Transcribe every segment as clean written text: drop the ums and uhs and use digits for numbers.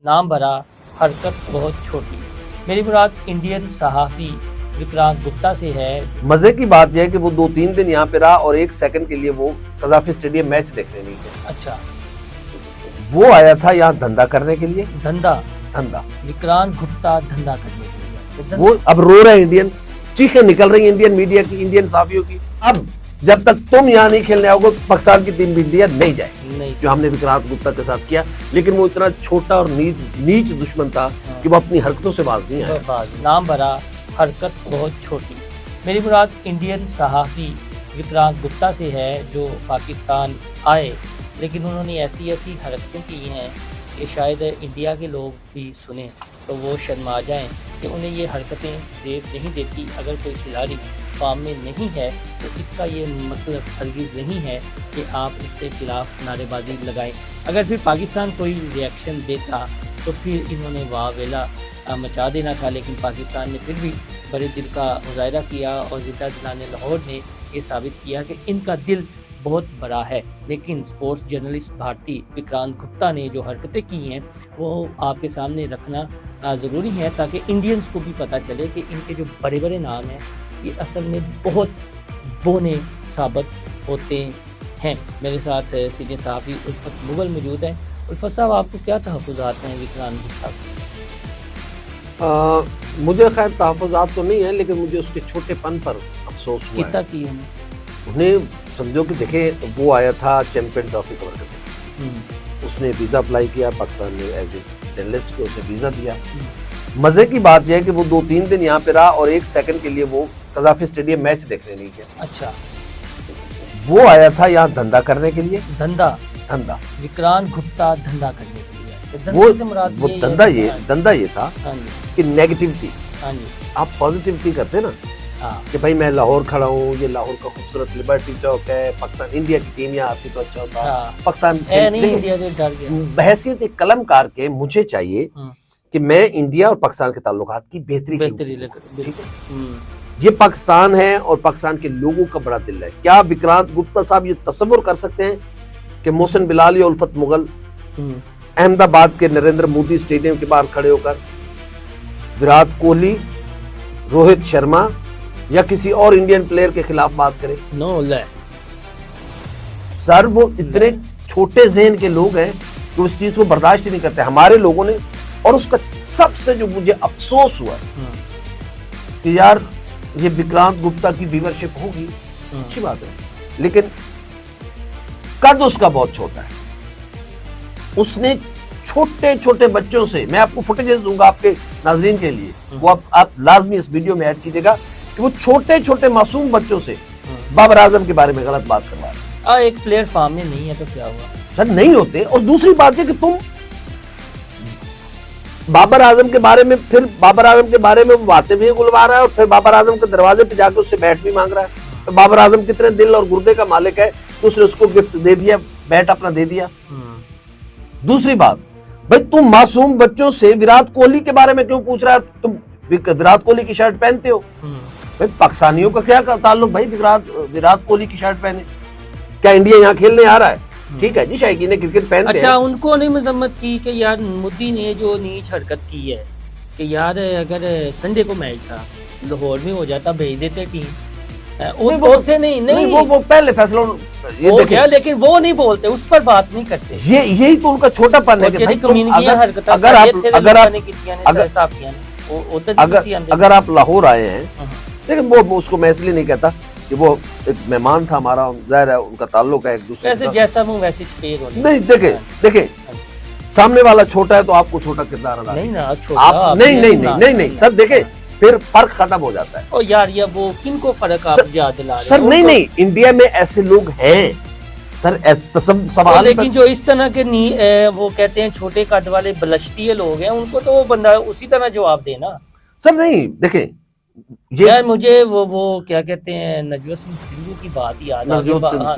नाम भरा, हरकत बहुत छोटी। मेरी मुराद इंडियन सहाफ़ी विक्रांत गुप्ता से है। मजे की बात यह है कि वो 2-3 दिन यहाँ पे रहा और 1 सेकंड के लिए वो कज़ाफ़ी स्टेडियम मैच देखने नहीं गया। अच्छा, वो आया था यहाँ धंधा करने के लिए। धंधा विक्रांत गुप्ता धंधा करने के लिए। वो अब रो रहे हैं, इंडियन चीखें निकल रही इंडियन मीडिया की, इंडियन साफियों की। अब जब तक तुम यहाँ नहीं खेलने आओगे पाकिस्तान की टीम भी इंडिया नहीं जाएगी, जो हमने विक्रांत गुप्ता के साथ किया। लेकिन वो इतना छोटा और नीच दुश्मन था कि वो अपनी हरकतों से बाज नहीं आया। नाम भरा, हरकत बहुत छोटी। मेरी मुराद इंडियन सहाफ़ी विक्रांत गुप्ता से है, जो पाकिस्तान आए लेकिन उन्होंने ऐसी हरकतें की हैं कि शायद इंडिया के लोग भी सुने तो वो शर्मा जाएं कि उन्हें ये हरकतें ज़ेब नहीं देती। अगर कोई खिलाड़ी फॉर्म में नहीं है तो इसका ये मतलब हरगिज़ नहीं है कि आप उसके खिलाफ नारेबाजी लगाएं। अगर फिर पाकिस्तान कोई रिएक्शन देता तो फिर इन्होंने वाह वेला मचा देना था, लेकिन पाकिस्तान ने फिर भी बड़े दिल का मुजाहरा किया और ज़िंदा दिलाने लाहौर ने ये साबित किया कि इनका दिल बहुत बड़ा है। लेकिन स्पोर्ट्स जर्नलिस्ट भारती विक्रांत गुप्ता ने जो हरकतें की हैं वो आपके सामने रखना ज़रूरी है, ताकि इंडियंस को भी पता चले कि इनके जो बड़े बड़े नाम हैं ये असल में बहुत बोने साबित होते हैं। मेरे साथ सीनियर सहाफ़ी उल्फत मुगल मौजूद हैं। उल्फत साहब, आपको क्या तहफ़्फ़ुज़ात हैं विक्रांत गुप्ता को? मुझे खैर तहफ़्फ़ुज़ात तो नहीं है, लेकिन मुझे उसके छोटेपन पर अफसोस हुआ कितना की उन्हें। समझो कि देखें, वो आया था चैंपियन ट्रॉफी कवर करने, उसने वीज़ा अप्लाई किया, पाकिस्तान ने एज ए जर्नलिस्ट को उसे वीज़ा दिया। मजे की बात यह है कि वो 2-3 दिन यहाँ पे रहा और 1 सेकंड के लिए वो कज़ाफ़ी स्टेडियम मैच देखने नहीं गया। अच्छा, वो आया था यहाँ धंधा करने के लिए। धंधा विक्रांत गुप्ता धंधा करने के लिए। वो धंधा ये था कि नेगेटिविटी, आप पॉजिटिविटी करते ना कि भाई मैं लाहौर खड़ा हूँ, ये लाहौर का खूबसूरत लिबर्टी चौक है, पाकिस्तान इंडिया की टीम यहाँ आती तो अच्छा होता। पाकिस्तान बहैसियत एक कलमकार के मुझे चाहिए कि मैं इंडिया और पाकिस्तान के ताल्लुकात की बेहतरी ये पाकिस्तान है और पाकिस्तान के लोगों का बड़ा दिल है। क्या विक्रांत गुप्ता साहब ये तस्वुर कर सकते हैं कि मोहसिन बिलाल या उल्फत मुगल अहमदाबाद के नरेंद्र मोदी स्टेडियम के बाहर खड़े होकर विराट कोहली, रोहित शर्मा या किसी और इंडियन प्लेयर के खिलाफ बात करें? सर, वो इतने छोटे ज़हन के लोग हैं कि उस चीज को बर्दाश्त ही नहीं करते। हमारे लोगों ने, और उसका सबसे जो मुझे अफसोस हुआ कि यार ये विक्रांत गुप्ता की व्यूअरशिप होगी, अच्छी बात है, लेकिन कद उसका बहुत छोटा है। उसने छोटे छोटे बच्चों से, मैं आपको फुटेजेस दूंगा आपके नाज़रीन के लिए, वो आप लाजमी इस वीडियो में ऐड कीजिएगा कि वो छोटे छोटे मासूम बच्चों से बाबर आजम के बारे में गलत बात करवा रहे हैं। एक प्लेयर फॉर्म में नहीं है तो क्या हुआ? सर, नहीं होते। और दूसरी बात है कि तुम बाबर आजम के बारे में वो बातें भी गुलवा रहा है और फिर बाबर आजम के दरवाजे पे जाकर उससे बैट भी मांग रहा है। तो बाबर आजम कितने दिल और गुर्दे का मालिक है, तो उसने उसको गिफ्ट दे दिया, बैट अपना दे दिया। दूसरी बात, भाई तुम मासूम बच्चों से विराट कोहली के बारे में क्यों पूछ रहा है? तुम विराट कोहली की शर्ट पहनते हो, भाई पाकिस्तानियों का क्या ताल्लुक? भाई विराट कोहली की शर्ट पहने, क्या इंडिया यहाँ खेलने आ रहा है? ठीक है जी, शायकीन ने क्रिकेट पहनते हैं। अच्छा, उनको नहीं मजम्मत की कि यार मोदी ने जो नीच हरकत की है कि यार अगर संडे को मैच था लाहौर में हो जाता, भेज देते टीम। वो बोलते नहीं वो पहले फैसला ये देखिए, लेकिन वो नहीं बोलते, उस पर बात नहीं करते। यही तो उनका छोटापन है कि भाई अगर आप लाहौर आए हैं, लेकिन वो उसको मैं इसलिए नहीं कहता कि वो एक मेहमान था हमारा, जाहिर है उनका ताल्लुक है एक दूसरे से, जैसा मुंह वैसे चपेट होनी। नहीं, देखे सामने वाला छोटा है तो आपको छोटा किरदार अदा नहीं ना, आप नहीं सर, देखे फिर फर्क खत्म हो जाता है। और यार ये वो किनको फर्क आप याद दिला रहे? सर नहीं, इंडिया में ऐसे लोग हैं सर, सवाल। लेकिन जो इस तरह के वो कहते हैं छोटे कद वाले बलश्ती लोग हैं, उनको तो वो बंदा उसी तरह जवाब देना। सर नहीं, देखे यार मुझे वो क्या कहते हैं, नजवत सिंह सिद्धू की बात याद आ गई।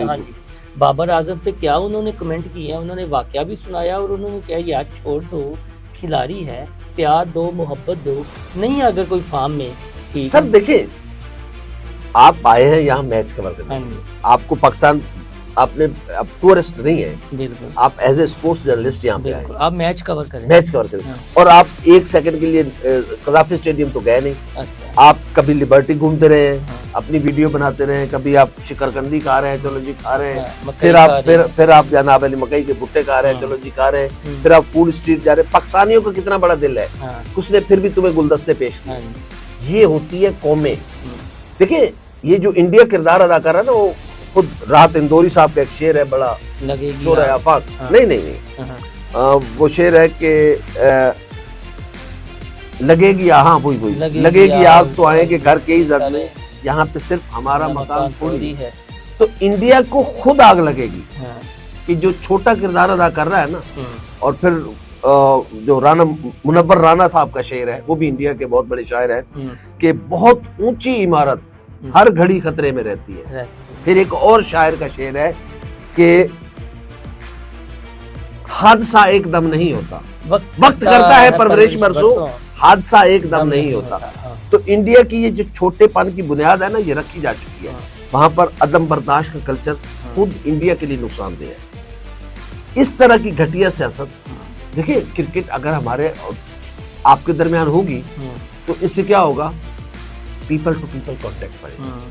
हाँ जी, बाबर आजम पे क्या उन्होंने कमेंट किया, उन्होंने वाकया भी सुनाया और उन्होंने कहा यार छोड़ दो, खिलाड़ी है, प्यार दो, मोहब्बत दो, नहीं अगर कोई फार्म में। ठीक सर देखिए, आप आए हैं यहाँ मैच कवर करने, आपको पाकिस्तान आपने अब टूरिस्ट नहीं है, बिल्कुल आप एज ए स्पोर्ट्स जर्नलिस्ट यहाँ पे आए, आप मैच कवर करें, मैच कवर करें। हाँ। और आप एक सेकंड के लिए कजाफी स्टेडियम तो गए नहीं। अच्छा। आप कभी लिबर्टी घूमते रहे हैं, हाँ। अपनी वीडियो बनाते रहे हैं, कभी आप शिकरकंदी खा रहे हैं, चलो जी खा रहे हैं, हाँ, फिर आप जनाब अली मकई के भुट्टे खा रहे हैं, चलो जी खा रहे हैं, फिर आप फूड स्ट्रीट जा रहे हैं। पाकिस्तानियों का कितना बड़ा दिल है, उसने फिर भी तुम्हें गुलदस्ते पेश किए। ये होती है कौमें। देखिए ये जो इंडिया किरदार अदा कर रहा है ना, वो खुद राहत इंदौरी साहब का एक शेर है, बड़ा शोर है आफाक। नहीं, वो शेर है कि लगेगी वही लगेगी आग तो आएंगे घर के ही जद में, यहाँ पे सिर्फ हमारा मकान थोड़ी है। तो इंडिया को खुद आग लगेगी कि जो छोटा किरदार अदा कर रहा है ना। और फिर जो राणा मुनव्वर राणा साहब का शेर है, वो भी इंडिया के बहुत बड़े शायर है, कि बहुत ऊंची इमारत हर घड़ी खतरे में रहती है। फिर एक और शायर का शेर है कि हादसा एकदम नहीं होता, वक्त करता है परवरिश बरसों, हादसा एकदम नहीं होता। तो इंडिया की ये जो छोटेपन की बुनियाद है ना, ये रखी जा चुकी है। वहां पर अदम बर्दाश्त का कल्चर खुद इंडिया के लिए नुकसानदेह है। इस तरह की घटिया सियासत, देखिए क्रिकेट अगर हमारे आपके दरमियान होगी तो इससे क्या होगा, पीपल टू पीपल कांटेक्ट बढ़ेगा,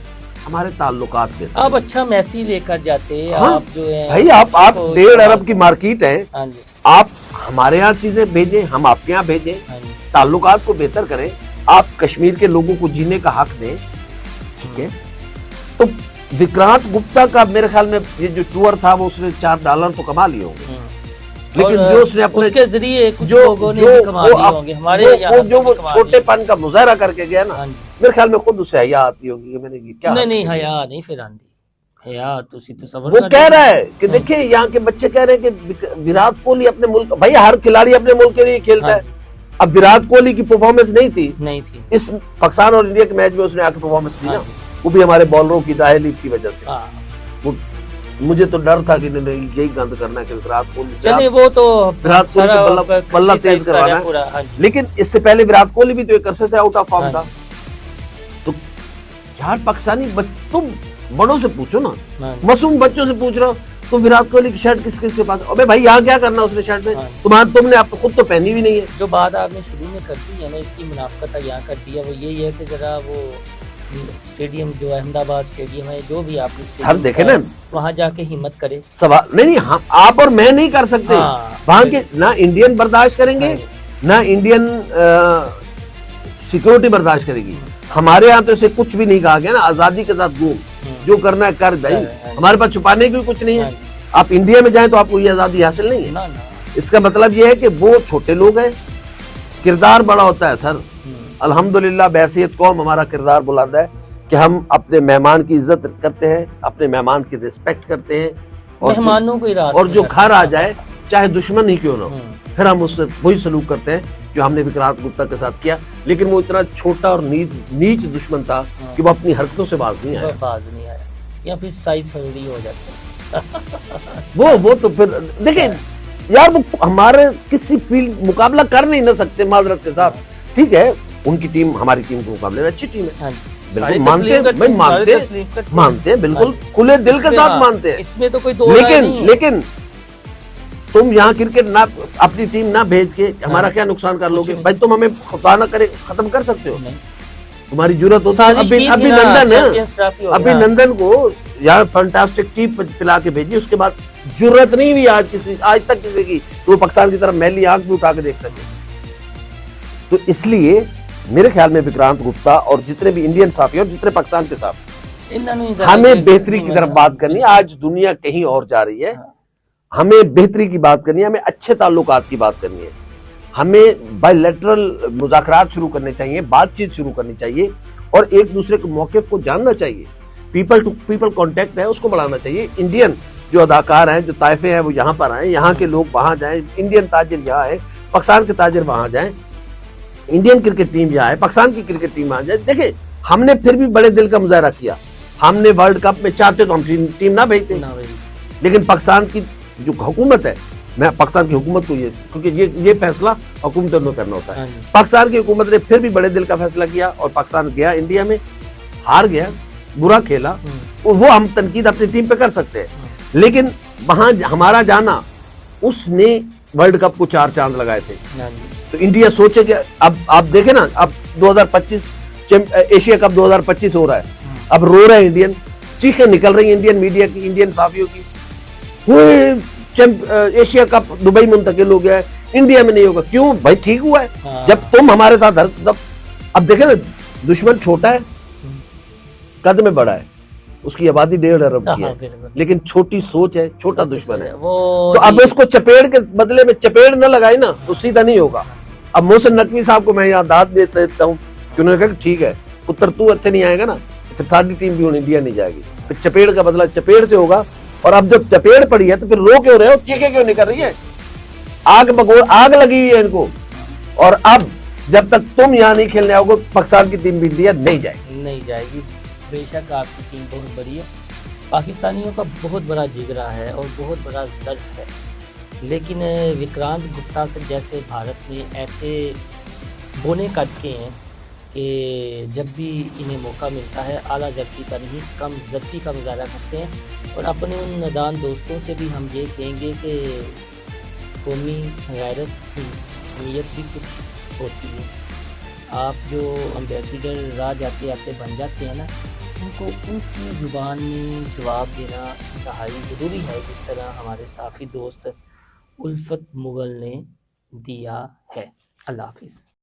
हमारे ताल्लुकात में। आप अच्छा मैसेज लेकर जाते हैं। हाँ? आप जो है भाई आप 1.5 अरब की मार्केट है, आप हमारे यहाँ चीजें भेजें, हम आपके यहाँ भेजें, ताल्लुकात को बेहतर करें, आप कश्मीर के लोगों को जीने का हक दें, ठीक है। तो विक्रांत गुप्ता का मेरे ख्याल में ये जो टूर था वो उसने $4 तो कमा लिए होंगे, लेकिन जो उसने अपने उसके जरिए कुछ लोगों ने भी कमा लिए होंगे। हमारे वो छोटेपन का मुजाहरा करके गया ना, मेरे ख्याल में खुद उसे हया आती होगी कि मैंने क्या। नहीं हया नहीं, फिर आंधी हया तो वो कह रहा है कि देखिए यहाँ के बच्चे कह रहे हैं कि विराट कोहली अपने मुल्क, भाई हर खिलाड़ी अपने मुल्क के लिए खेलता है। अब विराट कोहली की परफॉर्मेंस नहीं थी इस पाकिस्तान और इंडिया के मैच में, उसने आके परफॉर्मेंस दी ना, वो भी हमारे बॉलरों की दाहिलीफ की वजह से। मुझे तो डर था कि यही गंद करना है कि विराट कोहली, चलिए वो तो विराट कोहली बल्ला तेज करवाना है। लेकिन इससे पहले विराट कोहली भी तो एक अरसे से आउट ऑफ फॉर्म था। तो यार पाकिस्तानी तुम बड़ों से पूछो ना, मासूम बच्चों से पूछ रहे हो तुम विराट कोहली की शर्ट किस किस के पास, अबे भाई यहाँ क्या करना उसने शर्ट में, तुमने आप खुद तो पहनी भी नहीं है। जो बात आपने शुरू में कर दी है ना, इसकी मुनाफकत यहाँ कर दी है, वो यही है कि जरा वो स्टेडियम जो अहमदाबाद स्टेडियम है, जो भी आपने सर देखे ना, वहाँ जाके हिम्मत करे। सवाल नहीं, आप और मैं नहीं कर सकते। वहाँ के ना इंडियन बर्दाश्त करेंगे, ना इंडियन सिक्योरिटी बर्दाश्त करेगी। हमारे यहाँ तो इसे कुछ भी नहीं कहा गया ना, आजादी के साथ घूम, जो करना है कर भाई, हमारे पास छुपाने की कुछ नहीं है। आप इंडिया में जाएं तो आपको ये आजादी हासिल नहीं है। इसका मतलब ये है कि वो छोटे लोग हैं, किरदार बड़ा होता है सर। अल्हम्दुलिल्लाह बहैसियत कौम हमारा किरदार बुलंद है कि हम अपने मेहमान की इज्जत करते हैं, अपने मेहमान की रिस्पेक्ट करते हैं, मेहमानों को और जो घर आ जाए चाहे दुश्मन ही क्यों ना हो, फिर हम उससे वही सलूक करते हैं जो हमने विक्रांत गुप्ता के साथ किया। लेकिन वो इतना छोटा और नीच दुश्मन था कि वो अपनी हरकतों से बाज नहीं आया, या फिर 27 फरवरी हो जाता है। वो तो फिर देखिए यार, वो हमारे किसी फील्ड मुकाबला कर नहीं ना सकते माजरत के साथ, ठीक है। उनकी टीम हमारी टीम के मुकाबले में अच्छी टीम है, बिल्कुल मानते हैं, बिल्कुल खुले दिल के साथ मानते हैं, इसमें तो कोई दो लेकिन तुम यहाँ क्रिकेट ना अपनी टीम ना भेज के हमारा क्या नुकसान कर लोगे भाई? तुम हमें खुदा ना करे खत्म कर सकते हो, तुम्हारी जरूरत होती है। अभिनंदन को यहाँ फैंटास्टिक टीम पिला के भेजी, उसके बाद जरूरत नहीं हुई आज तक किसी की वो पाकिस्तान की तरफ मैली आंख भी उठा के देख सके। तो इसलिए मेरे ख्याल में विक्रांत गुप्ता और जितने भी इंडियन साथी और जितने पाकिस्तान के साथ, हमें बेहतरी की तरफ बात करनी है। आज दुनिया कहीं और जा रही है, हमें बेहतरी की बात करनी है, हमें अच्छे ताल्लुकात की बात करनी है, हमें बायलैटरल मुज़ाकरात शुरू करने चाहिए, बातचीत शुरू करनी चाहिए और एक दूसरे के मौक़िफ़ को जानना चाहिए। पीपल टू पीपल कांटेक्ट है उसको बढ़ाना चाहिए। इंडियन जो अदाकार हैं, जो ताइफे हैं, वो यहाँ पर आए, यहाँ के लोग वहाँ जाएं, इंडियन ताजिर यहाँ आए, पाकिस्तान के ताजिर वहाँ जाएं, इंडियन क्रिकेट टीम यहाँ है, पाकिस्तान की क्रिकेट टीम आ जाए। देखिए हमने फिर भी बड़े दिल का मुजाहरा किया, हमने वर्ल्ड कप में चाहते तो हम टीम ना भेजते, लेकिन पाकिस्तान की जो हुकूमत है, मैं पाकिस्तान की हुकूमत को क्योंकि ये फैसला हुकूमतों में करना होता है, पाकिस्तान की हुकूमत ने फिर भी बड़े दिल का फैसला किया और पाकिस्तान गया इंडिया में, हार गया, बुरा खेला, वो हम तनकीद अपनी टीम पे कर सकते हैं, लेकिन वहां हमारा जाना, उसने वर्ल्ड कप को 4 चांद लगाए थे। तो इंडिया सोचे कि अब आप देखें ना, अब 2025 एशिया कप 2025 हो रहा है, अब रो रहे हैं इंडियन, चीखें निकल रही हैं इंडियन मीडिया की, इंडियन साफियों की, एशिया कप दुबई मुंतकिल हो गया है, इंडिया में नहीं होगा। क्यों भाई, ठीक हुआ है जब तुम हमारे साथ अब देखे ना, दुश्मन छोटा है, कद में बड़ा है, उसकी आबादी 1.5 अरब की है, लेकिन छोटी सोच है, छोटा दुश्मन है। तो अब उसको चपेड़ के बदले में चपेड़ न लगाए ना तो सीधा नहीं होगा। अब मोहसिन नकवी साहब को मैं यहाँ दाद देता हूँ कि उन्होंने कहा ठीक है पुत्र, तू अच्छे नहीं आएगा ना फिर सारी टीम भी इंडिया नहीं जाएगी, फिर चपेड़ का बदला चपेड़ से होगा। और अब जब चपेड़ पड़ी है तो फिर रो क्यों रहे हो, चीखें क्यों नहीं कर रही है? आग लगी हुई है इनको। और अब जब तक तुम यहाँ नहीं खेलने आओगे, पाकिस्तान की टीम भी इंडिया नहीं जाएगी। बेशक आपकी टीम बहुत बड़ी है, पाकिस्तानियों का बहुत बड़ा जिगरा है और बहुत बड़ा ज़र्फ है, लेकिन विक्रांत गुप्ता से जैसे भारत में ऐसे बोने कटके हैं कि जब भी इन्हें मौका मिलता है आला ज़र्फ़ी का नहीं, कम ज़र्फ़ी का मुजाहरा करते हैं। और अपने उन नादान दोस्तों से भी हम ये कहेंगे कि कौमी गैरत की नीयत भी कुछ होती है। आप जो एम्बेसडर राह जाते आते बन जाते हैं ना, उनको उनकी ज़ुबान में जवाब देना इंतहाई ज़रूरी है, जिस तरह हमारे साफ़ी दोस्त उल्फत मुग़ल ने दिया है। अल्लाह हाफ़िज़।